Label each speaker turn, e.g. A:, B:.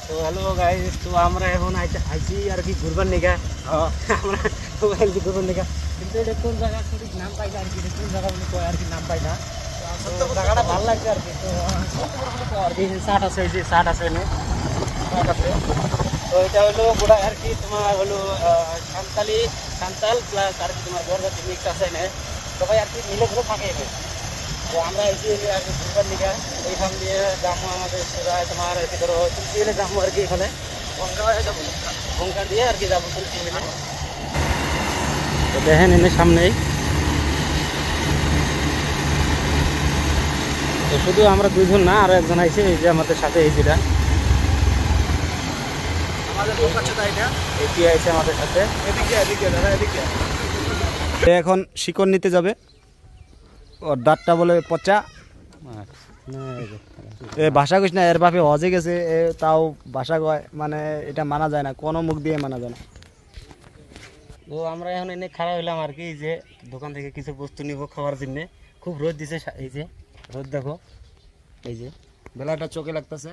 A: তো hello guys, তো আমরা এখন আইছি আর কি ঘুরবার নিগা। আমরা আইছি ঘুরবার নিগা, কিন্তু এটা কোন জায়গা সঠিক নাম পাই না আর কি, কোন জায়গা বলে কয় আর কি নাম পাই না। তো জায়গাটা ভালো লাগছে আর কি। তো আর কি শার্ট আছে, এই যে শার্ট আছে এনে, শার্ট আছে। তো এটা হলো গোড়া আর কি তোমার হলো সান্তাল প্লাস আর কি তোমার বরজাতি মিক্স আছে এনে, সবাই আর কি মিলে ঘুরে থাকে এখানে। তো আমরা এই যে আর কি ঘুরবার নিগা এইখান দিয়ে যাবো, আমাদের সেবায় তোমার আর কি ধরো তুলসি মিলে যাবো আর কি, এখানে বঙ্কা দিয়ে আর কি যাবো তুলসি মিলে। তো দেখেন এনে সামনেই, তো শুধু আমরা দুইজন না, আরো একজন আইছে এই যে আমাদের সাথে, এই যেটা আইছে আমাদের সাথে।
B: এখন শিকড় নিতে যাবে, ওর দাঁতটা বলে পচা। এ ভাষা কইস না, এর বাপে হজে গেছে, এ তাও ভাষা কয়, মানে এটা মানা যায় না, কোনো মুখ দিয়ে মানা যায় না।
A: তো আমরা এখন এনে খারাপ হইলাম আর কি, যে দোকান থেকে কিছু বস্তু নিব খাওয়ার জন্য। খুব রোদ দিছে, এই যে রোদ দেখো, এই যে
B: বেলাটা চোখে লাগতেছে।